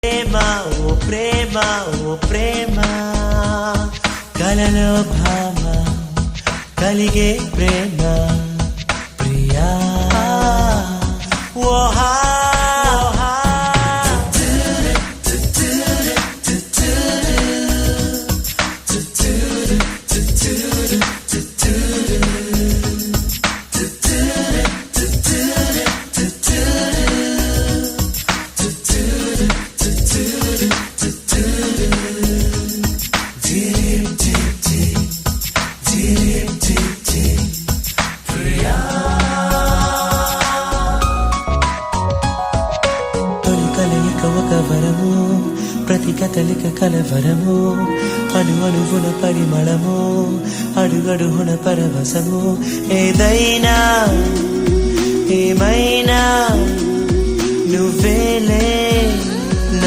ప్రేమ ఓ ప్రేమ ఓ ప్రేమ కలలో భామ కలిగే ప్రేమ ప్రియా ఓహా ఒక వరము ప్రతి కదలిక కలవరము అణు అణువున పరిమళము అడుగడుగున పరవశము ఏదైనా ఏమైనా నువ్వేలే